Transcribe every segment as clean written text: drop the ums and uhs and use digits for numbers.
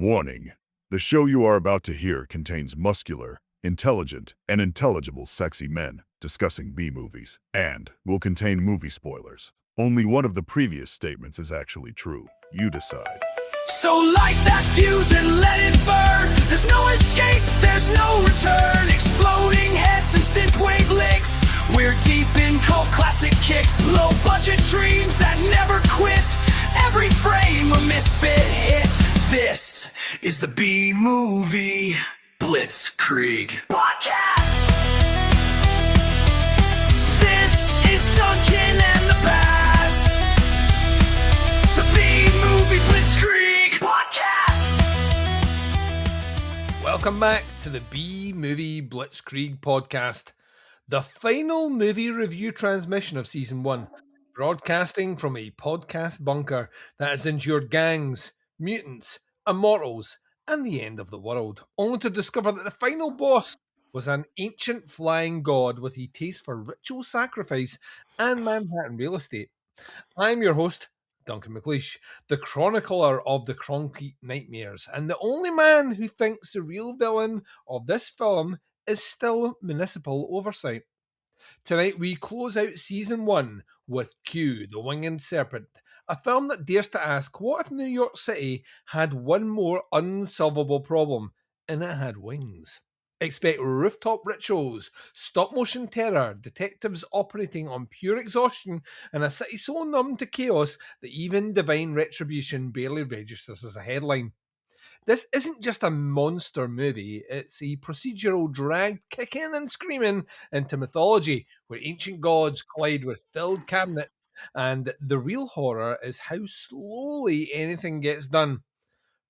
Warning: the show you are about to hear contains muscular, intelligent, and intelligible sexy men discussing B-movies, and will contain movie spoilers. Only one of the previous statements is actually true. You decide. So light that fuse and let it burn. There's no escape, there's no return. Exploding heads and synthwave licks. We're deep in cult classic kicks. Low budget dreams that never quit. Every frame a misfit hit. This is the B-Movie Blitzkrieg Podcast. This is Duncan The Baz. The B-Movie Blitzkrieg Podcast. Welcome back to the B-Movie Blitzkrieg Podcast, the final movie review transmission of Season 1, broadcasting from a podcast bunker that has endured gangs, mutants, immortals, and the end of the world, only to discover that the final boss was an ancient flying god with a taste for ritual sacrifice and Manhattan real estate. I'm your host, Duncan McLeish, the chronicler of the Concrete Nightmares, and the only man who thinks the real villain of this film is still municipal oversight. Tonight we close out Season 1 with Q, the Winged Serpent, a film that dares to ask, what if New York City had one more unsolvable problem, and it had wings? Expect rooftop rituals, stop-motion terror, detectives operating on pure exhaustion, and a city so numb to chaos that even divine retribution barely registers as a headline. This isn't just a monster movie, it's a procedural dragged kicking and screaming into mythology, where ancient gods collide with filled cabinets, and the real horror is how slowly anything gets done.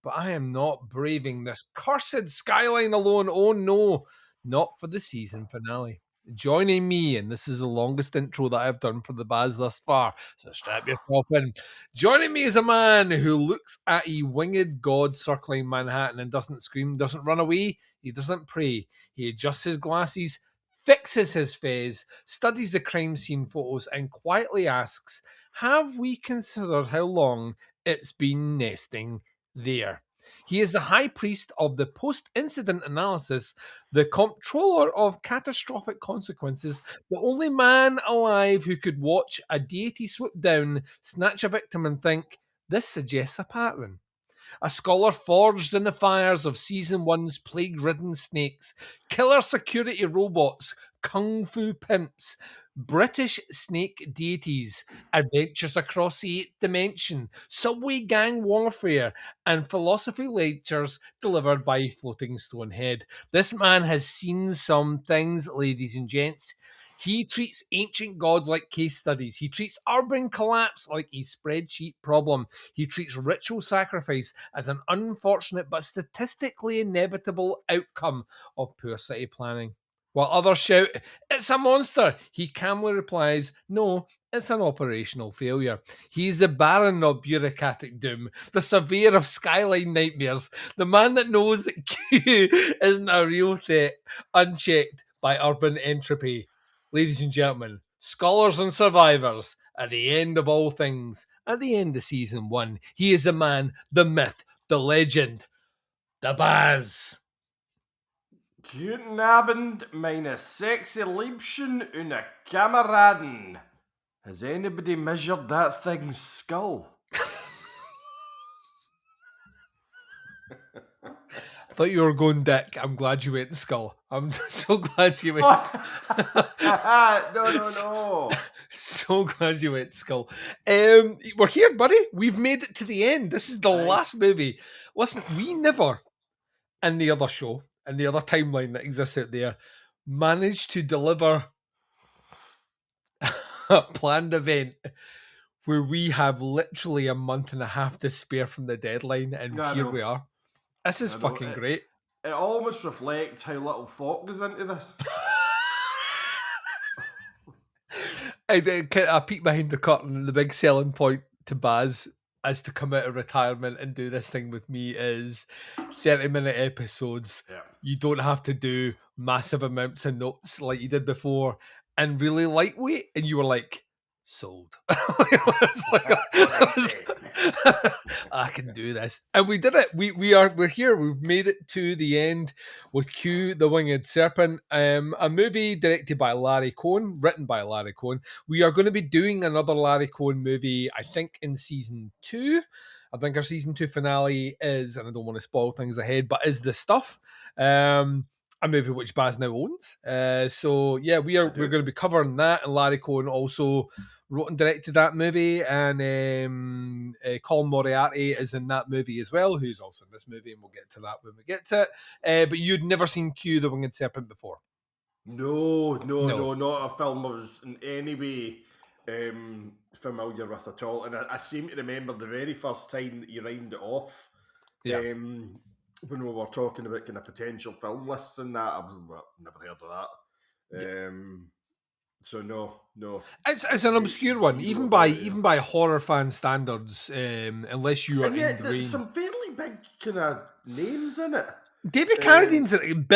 But I am not braving this cursed skyline alone. Oh no, not for the season finale. Joining me, and this is the longest intro that I've done for the Baz thus far, so strap yourself in. Joining me is a man who looks at a winged god circling Manhattan and doesn't scream, doesn't run away, he doesn't pray. He adjusts his glasses, fixes his fez, studies the crime scene photos, and quietly asks, have we considered how long it's been nesting there? He is the high priest of the post-incident analysis, the comptroller of catastrophic consequences, the only man alive who could watch a deity swoop down, snatch a victim and think, this suggests a pattern. A scholar forged in the fires of Season 1's plague-ridden snakes, killer security robots, kung fu pimps, British snake deities, adventures across the 8th dimension, subway gang warfare, and philosophy lectures delivered by Floating Stone Head. This man has seen some things, ladies and gents. He treats ancient gods like case studies. He treats urban collapse like a spreadsheet problem. He treats ritual sacrifice as an unfortunate but statistically inevitable outcome of poor city planning. While others shout, it's a monster, he calmly replies, no, it's an operational failure. He's the Baron of bureaucratic doom, the surveyor of skyline nightmares, the man that knows that Q isn't a real threat, unchecked by urban entropy. Ladies and gentlemen, scholars and survivors, at the end of all things, at the end of Season 1, he is the man, the myth, the legend, the Baz. Guten Abend, meine sexy Liebchen und Kameraden. Has anybody measured that thing's skull? I thought you were going dick. I'm glad you went skull. I'm so glad you went. No. So glad you went skull. We're here, buddy. We've made it to the end. This is the last movie. Listen, we never, in the other show, in the other timeline that exists out there, managed to deliver a planned event where we have literally a month and a half to spare from the deadline, and here we are. This is fucking great. It almost reflects how little thought goes into this. I peek behind the curtain. The big selling point to Baz is to come out of retirement and do this thing with me is 30-minute episodes. Yeah. You don't have to do massive amounts of notes like you did before, and really lightweight. And you were like, sold. I can do this, and we did it. We're here. We've made it to the end with Q, the Winged Serpent, a movie directed by Larry Cohen, written by Larry Cohen. We are going to be doing another Larry Cohen movie, I think, in season 2. I think our season 2 finale is, and I don't want to spoil things ahead, but is The Stuff. A movie which Baz now owns. So yeah, we're going to be covering that, and Larry Cohen also wrote and directed that movie, and Colin Moriarty is in that movie as well, who's also in this movie, and we'll get to that when we get to it. But you'd never seen Q, the Winged Serpent before? No, not a film I was in any way familiar with at all. And I seem to remember the very first time that you rhymed it off. Yeah. When we were talking about kind of potential film lists and that, I was never heard of that. So no. It's an obscure one, even by horror fan standards. Unless you are and yet, ingrained. There's some fairly big kind of names in it. David Carradine's in it.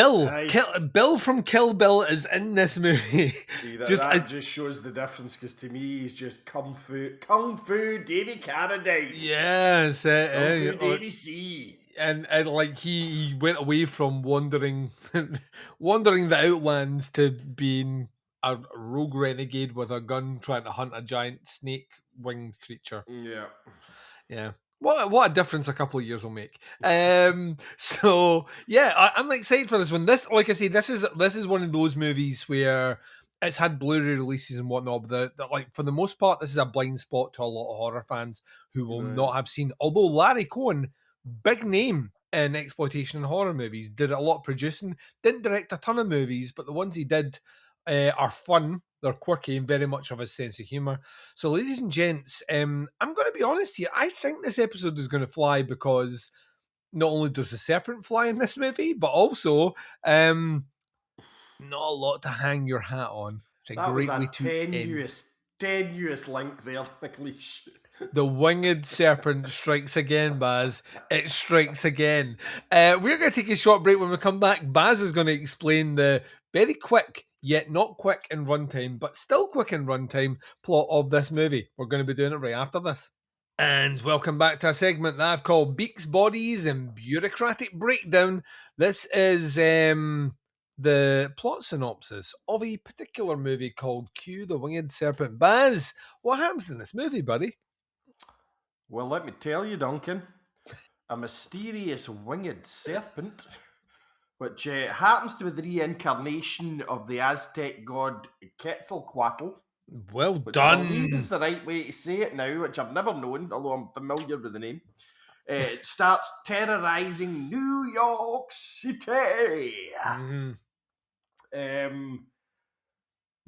Bill from Kill Bill is in this movie. See, that just shows the difference, because to me he's just Kung Fu David Carradine. Yes, Davey C. And like he went away from wandering the outlands to being a rogue renegade with a gun trying to hunt a giant snake winged creature. Yeah. What a difference a couple of years will make. So yeah, I'm excited for this one. This, like I say, this is one of those movies where it's had Blu-ray releases and whatnot, but like for the most part, this is a blind spot to a lot of horror fans who will not have seen. Although Larry Cohen, big name in exploitation and horror movies, did a lot of producing, didn't direct a ton of movies, but the ones he did are fun, they're quirky, and very much of his sense of humour. So ladies and gents, I'm going to be honest here, I think this episode is going to fly because not only does the serpent fly in this movie, but also not a lot to hang your hat on. It's a great way to tenuous link there, McLeish. The Winged Serpent strikes again, Baz. It strikes again. We're going to take a short break. When we come back, Baz is going to explain the very quick, yet not quick in runtime, but still quick in runtime plot of this movie. We're going to be doing it right after this. And welcome back to a segment that I've called Beaks, Bodies, and Bureaucratic Breakdown. This is the plot synopsis of a particular movie called Q, the Winged Serpent. Baz, what happens in this movie, buddy? Well, let me tell you, Duncan, a mysterious winged serpent, which happens to be the reincarnation of the Aztec god Quetzalcoatl. Well which done. I believe is the right way to say it now, which I've never known, although I'm familiar with the name. It starts terrorizing New York City. Mm-hmm.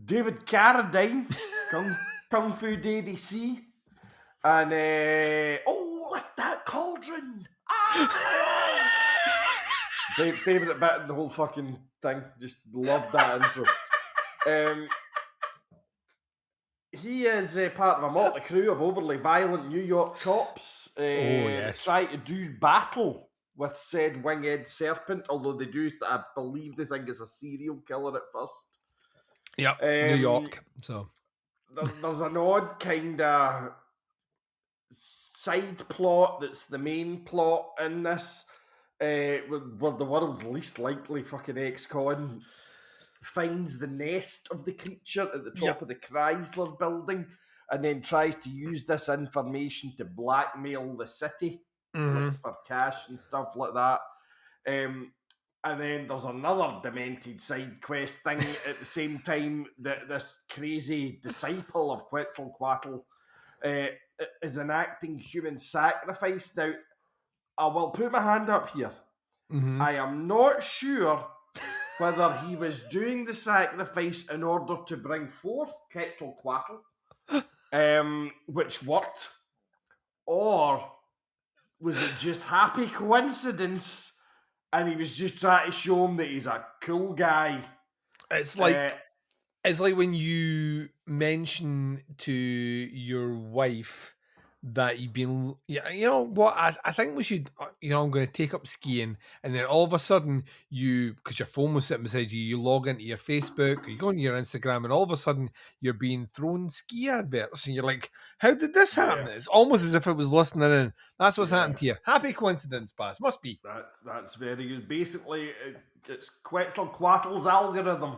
David Carradine, Kung Fu Davey C. And, lift that cauldron! Favourite bit in the whole fucking thing. Just love that intro. He is part of a motley crew of overly violent New York cops. Try to do battle with said winged serpent, although they do, I believe they think it's a serial killer at first. Yep, New York. So there's an odd kind of side plot that's the main plot in this, where the world's least likely fucking ex-con finds the nest of the creature at the top of the Chrysler Building, and then tries to use this information to blackmail the city for cash and stuff like that. And then there's another demented side quest thing at the same time that this crazy disciple of Quetzalcoatl is enacting human sacrifice. Now, I will put my hand up here. Mm-hmm. I am not sure whether he was doing the sacrifice in order to bring forth Quetzalcoatl, which worked, or was it just happy coincidence and he was just trying to show him that he's a cool guy? It's like when you mention to your wife that you've been, you know what, I think we should, I'm going to take up skiing, and then all of a sudden because your phone was sitting beside you, you log into your Facebook, or you go on your Instagram, and all of a sudden you're being thrown ski adverts, and you're like, how did this happen? Yeah. It's almost as if it was listening in. That's what's Yeah. happened to you. Happy coincidence, Baz. Must be. That's very good. Basically, it's Quetzalcoatl's algorithm.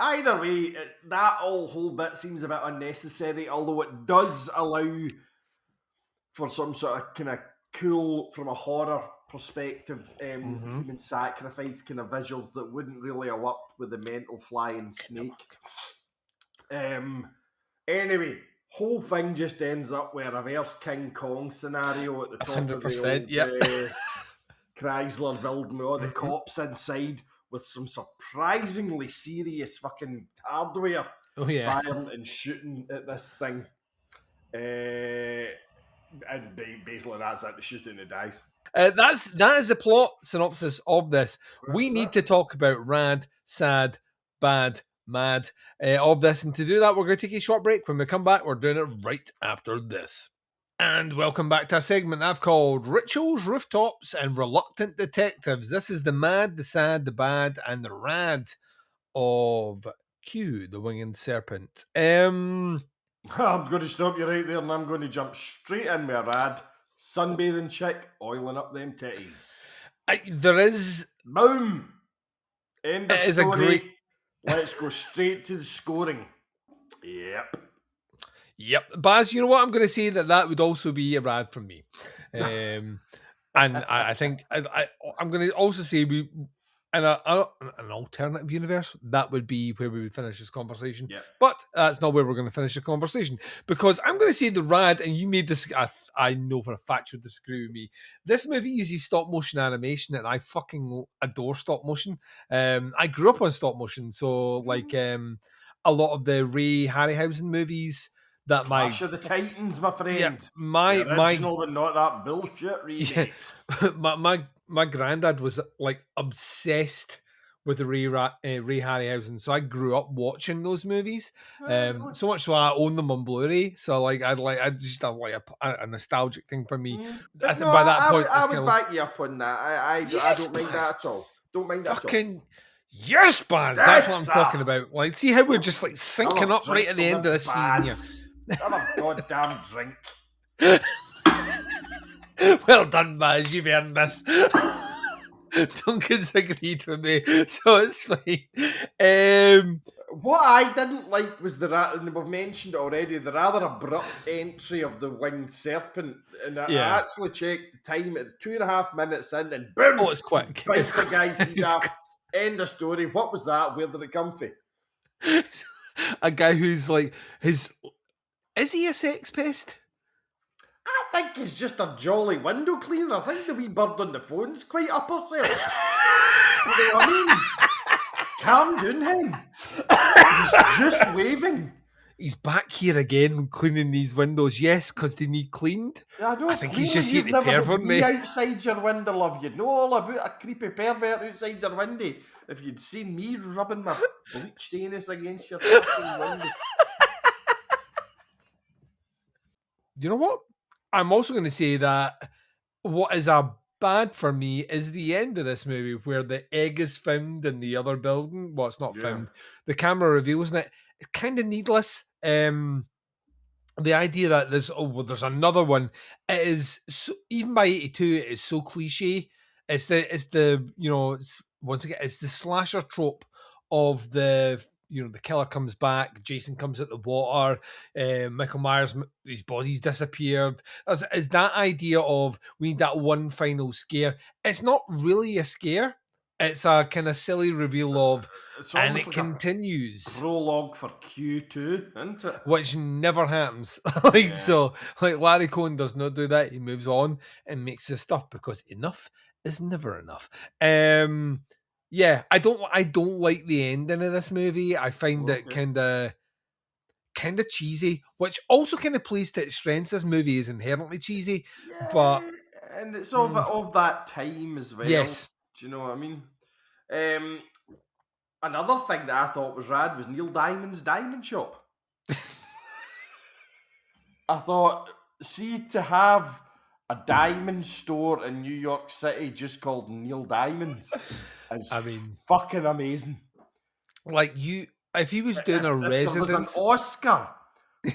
Either way, that whole bit seems a bit unnecessary, although it does allow for some sort of kind of cool, from a horror perspective, human sacrifice kind of visuals that wouldn't really have worked with the mental flying snake. Anyway, whole thing just ends up with a reverse King Kong scenario at the top 100%, of the old, yep. Chrysler Building with all the cops inside, with some surprisingly serious fucking hardware Oh yeah. firing and shooting at this thing. And basically that's it, the shooting and dies. That is the plot synopsis of this. We That's need it. to talk about rad, sad, bad, mad of this, and to do that, we're going to take a short break. When we come back, we're doing it right after this. And welcome back to a segment I've called Rituals, Rooftops, and Reluctant Detectives. This is the mad, the sad, the bad, and the rad of Q, the Winged Serpent. I'm going to stop you right there, and I'm going to jump straight in with a rad. Sunbathing chick, oiling up them titties. There is... Boom! End of It is a story. great... Let's go straight to the scoring. Yep. Baz, you know what? I'm going to say that would also be a rad from me. And I think I'm going to also say in an alternative universe, that would be where we would finish this conversation. Yep. But that's not where we're going to finish the conversation, because I'm going to say the rad, and you made this, I know for a fact you'll disagree with me. This movie uses stop motion animation, and I fucking adore stop motion. I grew up on stop motion, so like a lot of the Ray Harryhausen movies that Clash of the Titans, my friend. Yeah, the original, but not that bullshit remake. my granddad was like obsessed with the Ray Harryhausen, so I grew up watching those movies. So much so I own them on Blu-ray. So like I just have like a nostalgic thing for me. I think by that point, I would back you up on that. I don't mind that at all. Don't mind that at all. Yes, Baz. That's what I'm talking about. Like, see how we're just like syncing up right at the end of this season here. Have a goddamn drink. Well done, Baz. You've earned this. Duncan's agreed with me, so it's fine. What I didn't like was and we've mentioned it already, the rather abrupt entry of the Winged Serpent. And I actually checked the time, it's 2.5 minutes in, and boom! Oh, it's quick. Bites the guy's head off. End of story. What was that? Where did it come from? A guy who's like, is he a sex pest? I think he's just a jolly window cleaner. I think the wee bird on the phone's quite up herself. You know what I mean? Calm down, hen. He's just waving. He's back here again cleaning these windows. Yes, because they need cleaned. I think he's just here to pervert me. Outside your window, love. You'd know all about a creepy pervert outside your window if you'd seen me rubbing my bleach anus against your fucking window. You know what? I'm also going to say that what is a bad for me is the end of this movie where the egg is found in the other building. Well, it's not found. The camera reveals it. It's kind of needless. The idea that there's another one. It is so, even by 82, it is so cliche. It's the once again, it's the slasher trope of the killer comes back, Jason comes out the water, Michael Myers, his body's disappeared. Is that idea of we need that one final scare? It's not really a scare. It's a kind of silly reveal of, and it like continues. Prologue for Q2, isn't it? Which never happens. So, Larry Cohen does not do that. He moves on and makes his stuff because enough is never enough. Yeah, I don't like the ending of this movie. I find it kind of cheesy, which also kind of plays to its strengths. This movie is inherently cheesy, but and it's of that time as well. Yes, do you know what I mean? Another thing that I thought was rad was Neil Diamond's Diamond Shop. I thought, see, to have a diamond store in New York City just called Neil Diamonds is fucking amazing. Like if he was doing a residence, there was an Oscar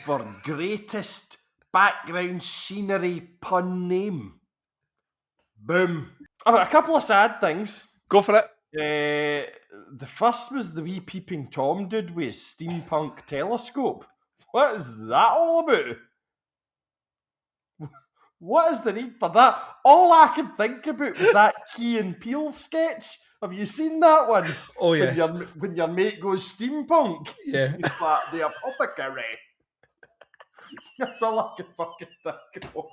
for greatest background scenery pun name. Boom. I've got a couple of sad things. Go for it. The first was the wee peeping Tom dude with his steampunk telescope. What is that all about? What is the need for that? All I could think about was that Key and Peele sketch. Have you seen that one? Oh, yes. When your mate goes steampunk. Yeah. He's like, the apothecary. That's all I can fucking think of.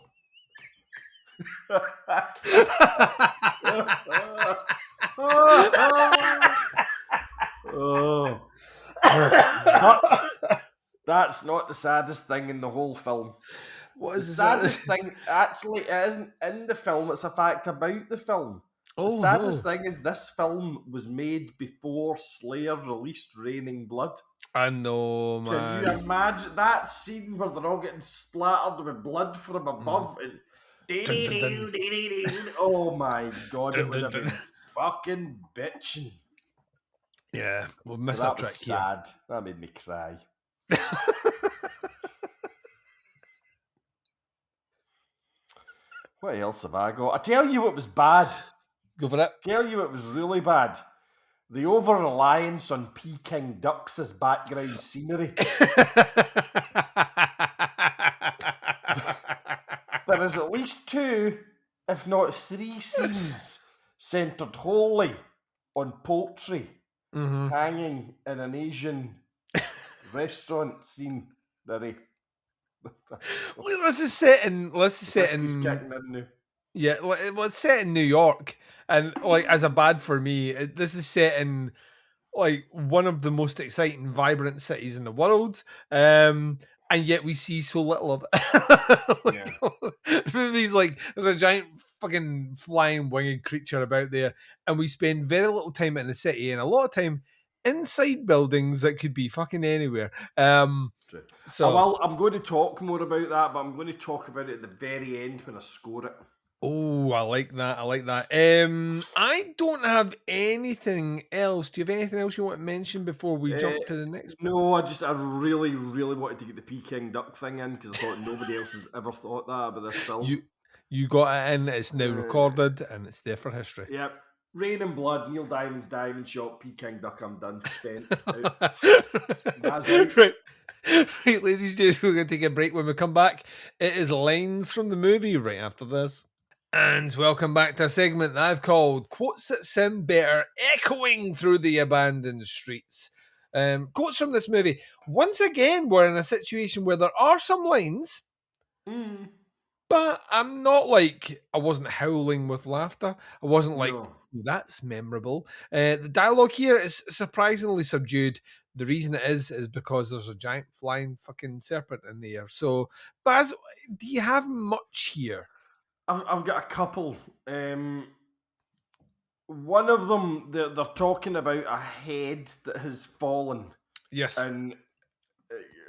Oh. That's not the saddest thing in the whole film. What is the saddest thing? Actually, it isn't in the film. It's a fact about the film. The saddest thing is this film was made before Slayer released Raining Blood. I know, man. Can you imagine that scene where they're all getting splattered with blood from above and oh my god, it would have been fucking bitching. Yeah, we'll miss that trick was sad. That made me cry. What else have I got? I tell you what was bad. Go for it. Tell you what was really bad. The over-reliance on Peking ducks as background scenery. There is at least 2, if not 3 scenes centred wholly on poultry hanging in an Asian restaurant scene. Let's just set in. Yeah, let's set in New York, and like as a bad for me, this is set in like one of the most exciting, vibrant cities in the world. And yet we see so little of it. Movies like there's a giant fucking flying winged creature about there, and we spend very little time in the city and a lot of time inside buildings that could be fucking anywhere. So I'm going to talk more about that, but I'm going to talk about it at the very end when I score it. Oh, I like that. I don't have anything else. Do you have anything else you want to mention before we jump to the next one? No, I really, really wanted to get the Peking duck thing in because I thought nobody else has ever thought that about this film. You got it in. It's now recorded and it's there for history. Yep. Rain and Blood, Neil Diamond's Diamond Shot, Peking duck. I'm done. Spent. That's it. Right, ladies and gentlemen, we're going to take a break. When we come back, it is lines from the movie right after this. And welcome back to a segment that I've called Quotes That Sound Better, Echoing Through the Abandoned Streets. Quotes from this movie. Once again, we're in a situation where there are some lines, but I'm not like, I wasn't howling with laughter. I wasn't like, that's memorable. The dialogue here is surprisingly subdued. The reason it is because there's a giant flying fucking serpent in the air. So, Baz, do you have much here? I've got a couple. One of them, they're talking about a head that has fallen. Yes. And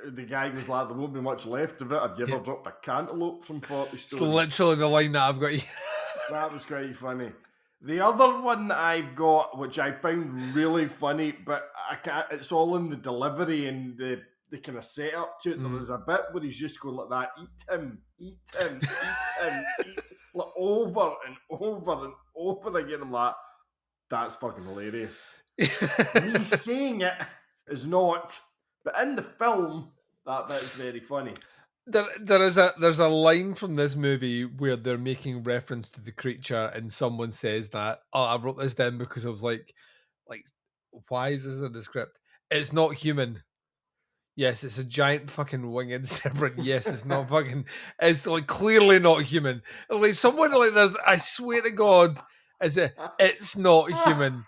the guy was like, there won't be much left of it. Have you ever dropped a cantaloupe from 40 stories? It's literally the line that I've got here. That was quite funny. The other one that I've got, which I found really funny, but it's all in the delivery and the kind of set up to it. There was a bit where he's just going like that, eat him, eat him, eat him, eat, like over and over and over again. I'm like, that's fucking hilarious. Me saying it is not, but in the film, that bit is very funny. There's a line from this movie where they're making reference to the creature and someone says that, I wrote this down because I was like, why is this in the script? It's not human. Yes, it's a giant fucking winged serpent. Yes, it's not fucking, it's like clearly not human. Like someone like there's, I swear to God, it's not human.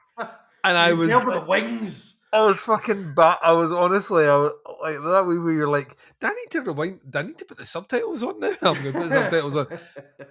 And I was tell by the wings. I was fucking I was honestly, I was like that way where you're like, do I need to rewind? Do I need to put the subtitles on now? I'm going to put the subtitles on.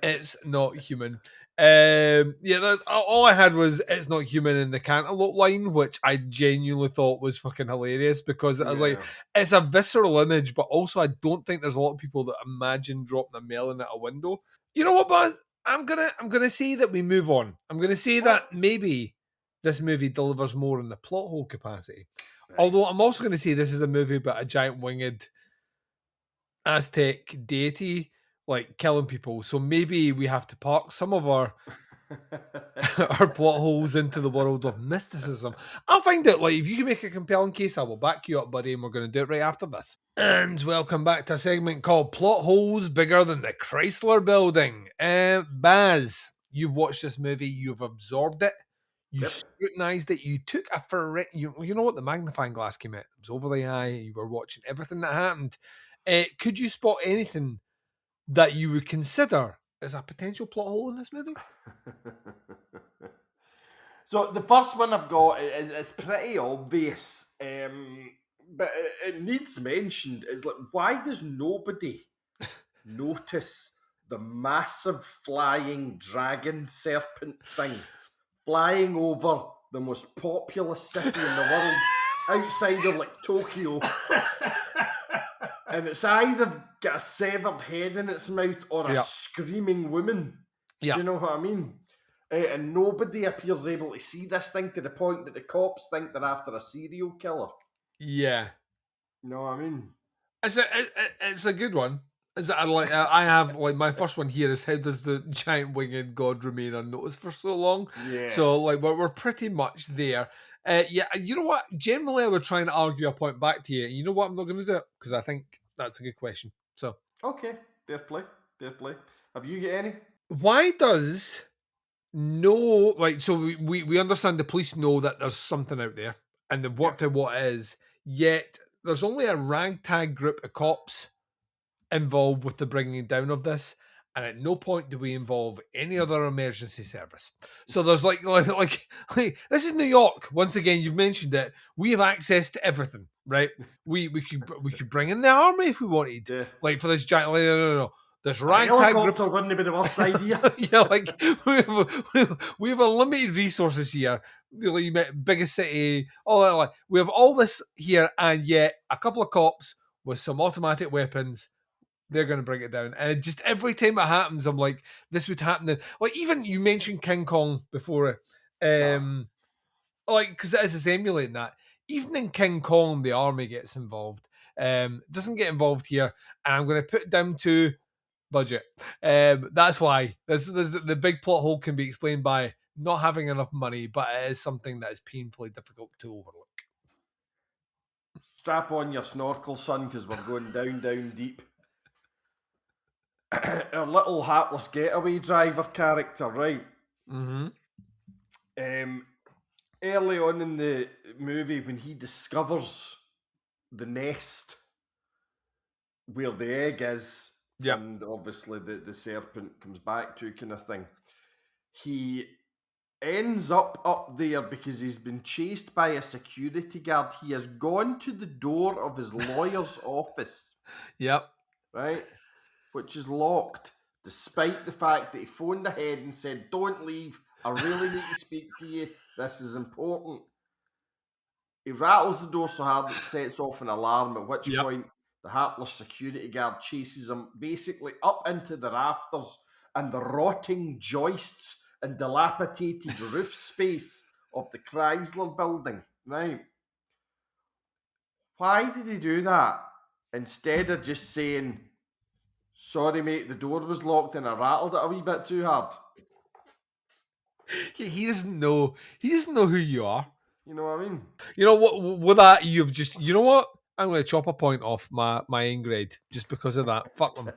It's not human. All I had was "it's not human" in the cantaloupe line, which I genuinely thought was fucking hilarious because I was like, it's a visceral image, but also I don't think there's a lot of people that imagine dropping a melon at a window. You know what, Baz? I'm gonna say that we move on. I'm gonna say that maybe this movie delivers more in the plot hole capacity. Right. Although I'm also going to say this is a movie about a giant winged Aztec deity like killing people. So maybe we have to park some of our our plot holes into the world of mysticism. I'll find out. Like, if you can make a compelling case, I will back you up, buddy, and we're going to do it right after this. And welcome back to a segment called Plot Holes Bigger Than the Chrysler Building. Baz, you've watched this movie, you've absorbed it, you scrutinized it, you took a you know what, the magnifying glass came out, it was over the eye, you were watching everything that happened. Could you spot anything that you would consider as a potential plot hole in this movie? So the first one I've got is pretty obvious, but it needs mentioned. Is like, why does nobody notice the massive flying dragon serpent thing flying over the most populous city in the world outside of like Tokyo? And it's either got a severed head in its mouth or a screaming woman. Do you know what I mean? And nobody appears able to see this thing to the point that the cops think they're after a serial killer. Yeah. You know what I mean? It's a good one. I have like my first one here is how does the giant winged god remain unnoticed for so long? Yeah. So like we're pretty much there. You know what? Generally, I would try and argue a point back to you. You know what? I'm not going to do it because I think that's a good question. So okay, fair play. Have you got any? Why does so we understand the police know that there's something out there and they've worked out what it is, yet there's only a ragtag group of cops involved with the bringing down of this, and at no point do we involve any other emergency service. So there's like this is New York. Once again, you've mentioned it. We have access to everything, right? We could bring in the army if we wanted. Yeah. Like for this giant, no. This A ragtag helicopter group wouldn't be the worst idea. yeah, like we have unlimited resources here. You met biggest city, all that. Like we have all this here, and yet a couple of cops with some automatic weapons, they're going to bring it down. And just every time it happens, I'm like, this would happen. Like even you mentioned King Kong before, like because it is emulating that. Even in King Kong, the army gets involved. Doesn't get involved here, and I'm going to put it down to budget. That's why this the big plot hole can be explained by not having enough money, but it is something that is painfully difficult to overlook. Strap on your snorkel, son, because we're going down deep. Our little hapless getaway driver character, right? Mm-hmm. Early on in the movie, when he discovers the nest where the egg is, and obviously the serpent comes back to kind of thing, he ends up there because he's been chased by a security guard. He has gone to the door of his lawyer's office. Yep. Right? Which is locked, despite the fact that he phoned ahead and said, "Don't leave, I really need to speak to you, this is important." He rattles the door so hard that it sets off an alarm, at which point the hapless security guard chases him basically up into the rafters and the rotting joists and dilapidated roof space of the Chrysler Building. Right? Why did he do that? Instead of just saying, "Sorry, mate, the door was locked and I rattled it a wee bit too hard." He doesn't know. He doesn't know who you are. You know what I mean? You know what? With that, you've just. You know what? I'm going to chop a point off my end grade just because of that. Fuck them.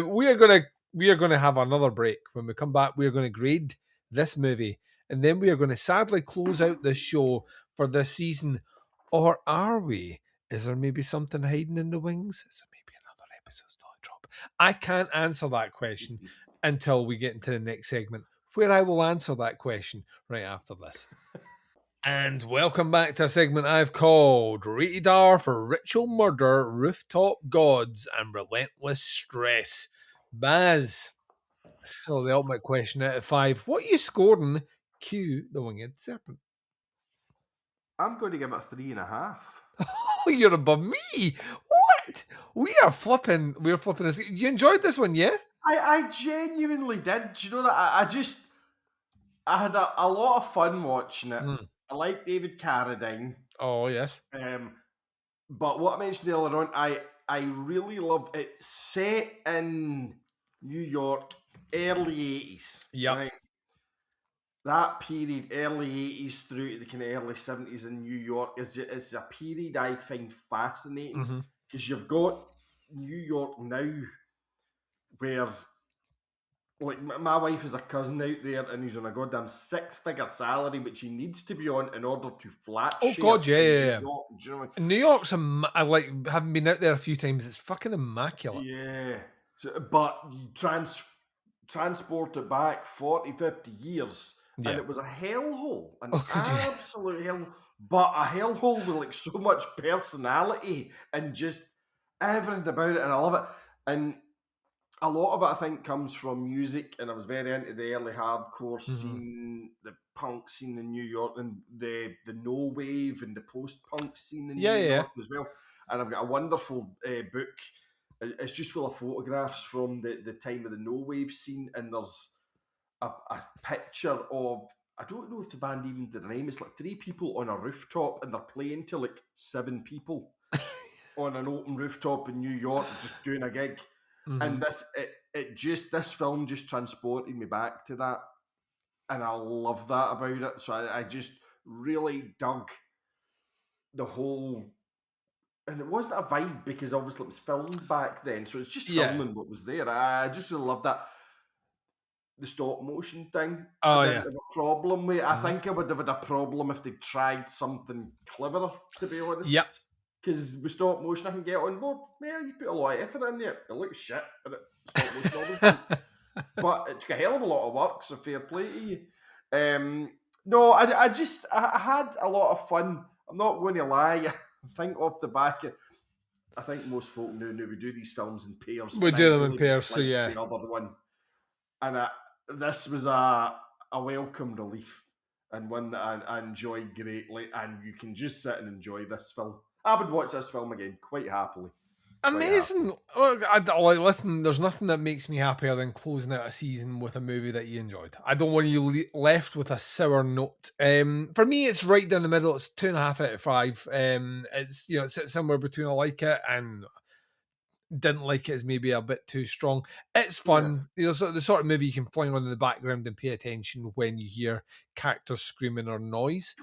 We are gonna have another break. When we come back, we are going to grade this movie, and then we are going to sadly close out this show for this season. Or are we? Is there maybe something hiding in the wings? Is there maybe another episode still to drop? I can't answer that question until we get into the next segment, where I will answer that question right after this. And welcome back to a segment I've called Rated R for Ritual Murder, Rooftop Gods, and Relentless Stress. Baz, oh, the ultimate question out of 5. What are you scoring? Cue the Winged Serpent. I'm going to give it a 3.5. Oh, you're above me. What? We're flipping this. You enjoyed this one, yeah? I genuinely did. Do you know that? I had a lot of fun watching it. I like David Carradine. Oh, yes. But what I mentioned earlier on, I really loved it. Set in New York, early 80s. Yep. Right? That period, early 80s through to the kind of early 70s in New York, is a period I find fascinating because you've got New York now where, like, my wife has a cousin out there and he's on a goddamn 6-figure salary, which he needs to be on in order to flat Oh, share God, yeah. New York. Do you know what I mean? New York's, I like, having been out there a few times, it's fucking immaculate. Yeah. But you transport it back 40, 50 years, and it was a hellhole. An absolute hellhole. But a hellhole with, like, so much personality and just everything about it, and I love it. And a lot of it, I think, comes from music, and I was very into the early hardcore scene, the punk scene in New York, and the no wave and the post-punk scene in New York as well. And I've got a wonderful book. It's just full of photographs from the time of the no wave scene, and there's a picture of, I don't know if the band even did a name, it's like 3 people on a rooftop, and they're playing to like 7 people on an open rooftop in New York, just doing a gig. And this film just transported me back to that, and I love that about it. So I just really dug the whole, and it wasn't a vibe because obviously it was filmed back then, so it's just filming what was there. I just really love that. The stop motion thing, I didn't have a problem with. I think I would have had a problem if they tried something cleverer, to be honest. Yep. Because with stop motion, I can get on board. Yeah, you put a lot of effort in there. It looks shit, but stop motion always does. But it took a hell of a lot of work, so fair play to you. No, I had a lot of fun. I'm not going to lie. I think off the back, I think most folk knew we do these films in pairs. We do them in pairs, so yeah. The other one. And this was a welcome relief, and one that I enjoyed greatly, and you can just sit and enjoy this film. I would watch this film again quite happily. Amazing. Listen, there's nothing that makes me happier than closing out a season with a movie that you enjoyed. I don't want you left with a sour note. For me, it's right down the middle. It's 2.5 out of 5. It's, it sits somewhere between I like it and didn't like it is maybe a bit too strong. It's fun. The sort of movie you can fling on in the background and pay attention when you hear characters screaming or noise.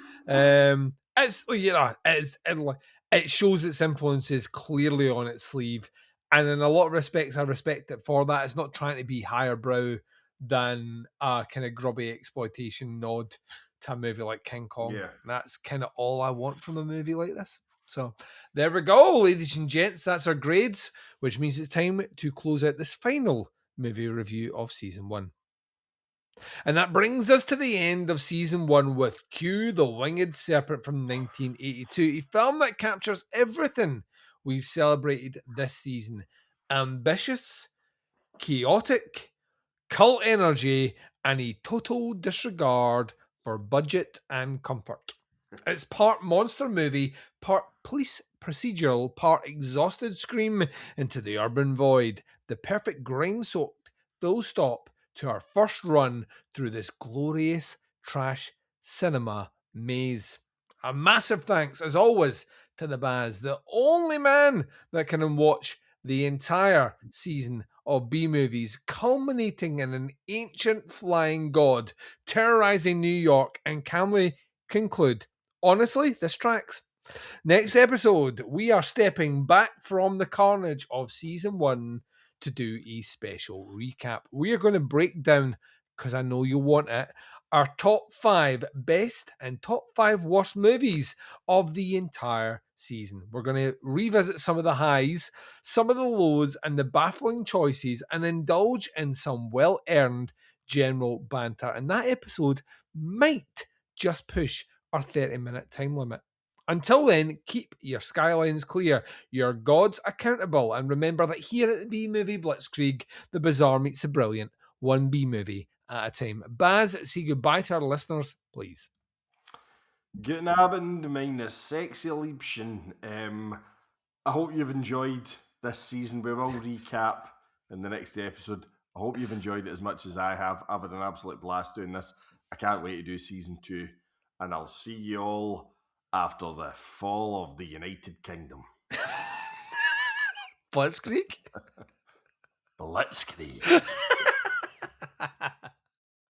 It shows its influences clearly on its sleeve, and in a lot of respects, I respect it for that. It's not trying to be higher brow than a kind of grubby exploitation nod to a movie like King Kong. Yeah. That's kind of all I want from a movie like this. So there we go, ladies and gents. That's our grades, which means it's time to close out this final movie review of season 1. And that brings us to the end of season 1 with Q, the Winged Serpent from 1982, a film that captures everything we've celebrated this season. Ambitious, chaotic, cult energy, and a total disregard for budget and comfort. It's part monster movie, part police procedural, part exhausted scream into the urban void. The perfect grime-soaked full stop to our first run through this glorious trash cinema maze. A massive thanks, as always, to the Baz, the only man that can watch the entire season of B-movies, culminating in an ancient flying god terrorizing New York, and calmly conclude, honestly, this tracks. Next episode, we are stepping back from the carnage of season 1 to do a special recap. We are going to break down, because I know you want it, our top 5 best and top 5 worst movies of the entire season. We're going to revisit some of the highs, some of the lows, and the baffling choices, and indulge in some well-earned general banter. And that episode might just push or 30-minute time limit. Until then, keep your skylines clear, your gods accountable, and remember that here at the B-Movie Blitzkrieg, the bizarre meets the brilliant, one B-movie at a time. Baz, say goodbye to our listeners, please. Guten Abend, meine sexy Liebchen. I hope you've enjoyed this season. We will recap in the next episode. I hope you've enjoyed it as much as I have. I've had an absolute blast doing this. I can't wait to do season 2. And I'll see you all after the fall of the United Kingdom. Blitzkrieg? Blitzkrieg.